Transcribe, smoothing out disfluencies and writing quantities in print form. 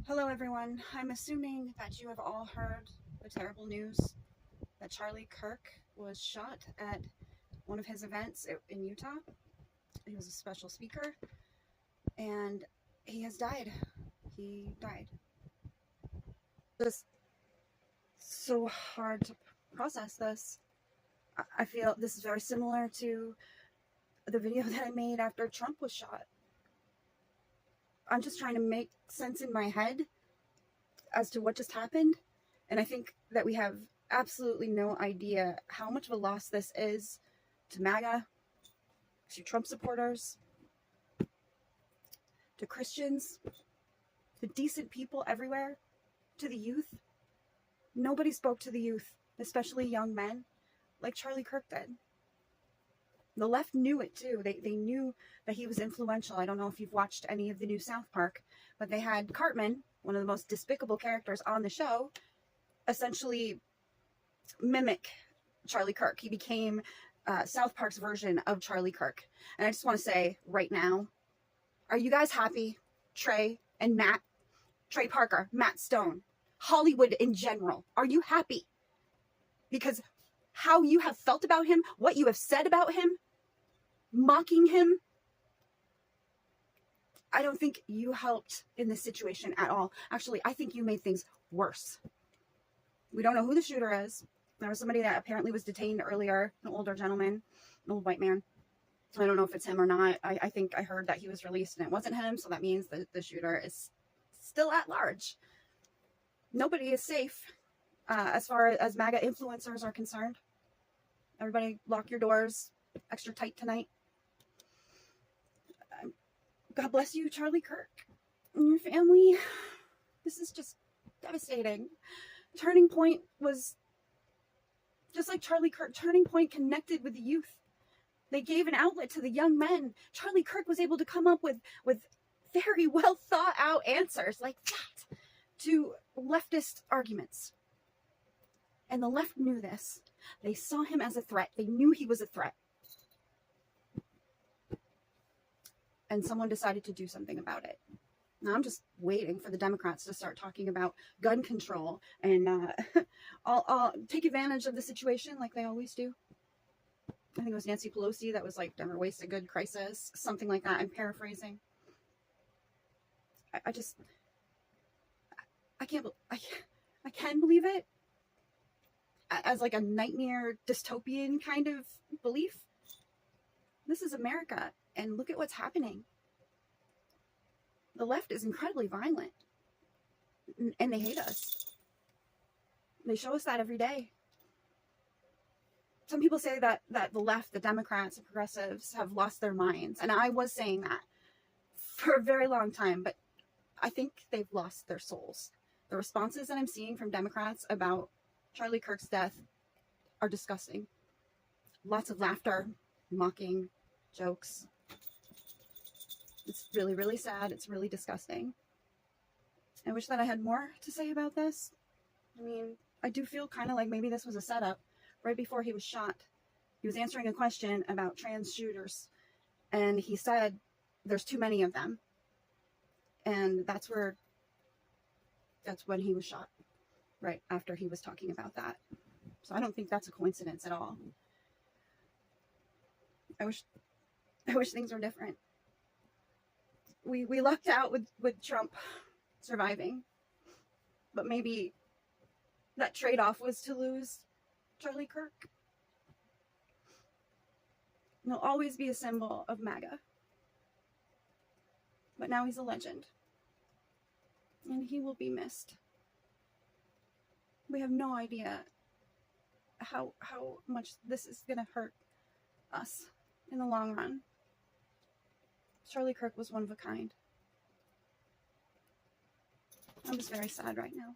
Hello everyone, I'm assuming that you have all heard the terrible news that Charlie Kirk was shot at one of his events in Utah. He was a special speaker and he has died. He died. Just so hard to process this. I feel this is very similar to the video that I made after Trump was shot. I'm just trying to make sense in my head as to what just happened. And I think that we have absolutely no idea how much of a loss this is to MAGA, to Trump supporters, to Christians, to decent people everywhere, to the youth. Nobody spoke to the youth, especially young men, like Charlie Kirk did. The left knew it too. They knew that he was influential. I don't know if you've watched any of the new South Park, but they had Cartman, one of the most despicable characters on the show, essentially mimic Charlie Kirk. He became South Park's version of Charlie Kirk. And I just want to say right now, are you guys happy? Trey and Matt, Trey Parker, Matt Stone, Hollywood in general, are you happy? Because how you have felt about him, what you have said about him, mocking him, I don't think you helped in this situation at all. Actually, I think you made things worse. We don't know who the shooter is. There was somebody that apparently was detained earlier, an older gentleman, an old white man. I don't know if it's him or not. I think I heard that he was released and it wasn't him, so that means that the shooter is still at large. Nobody is safe as far as MAGA influencers are concerned. Everybody lock your doors extra tight tonight. God bless you, Charlie Kirk, and your family. This is just devastating. Turning Point was just like Charlie Kirk. Turning Point connected with the youth. They gave an outlet to the young men. Charlie Kirk was able to come up with very well thought out answers like that to leftist arguments. And the left knew this. They saw him as a threat. They knew he was a threat. And someone decided to do something about it. Now I'm just waiting for the Democrats to start talking about gun control and I'll take advantage of the situation like they always do. I think it was Nancy Pelosi that was like, never waste a good crisis, something like that. I'm paraphrasing. I can believe it as like a nightmare dystopian kind of belief. This is America, and look at what's happening. The left is incredibly violent, and they hate us. They show us that every day. Some people say that the left, the Democrats, the progressives have lost their minds, and I was saying that for a very long time, but I think they've lost their souls. The responses that I'm seeing from Democrats about Charlie Kirk's death are disgusting. Lots of laughter, mocking, jokes. It's really, really sad. It's really disgusting. I wish that I had more to say about this. I mean, I do feel kind of like maybe this was a setup. Right before he was shot, he was answering a question about trans shooters, and he said there's too many of them. And that's when he was shot, right after he was talking about that. So I don't think that's a coincidence at all. I wish things were different. We lucked out with Trump surviving, but maybe that trade-off was to lose Charlie Kirk. He'll always be a symbol of MAGA. But now he's a legend. And he will be missed. We have no idea how much this is going to hurt us in the long run. Charlie Kirk was one of a kind. I'm just very sad right now.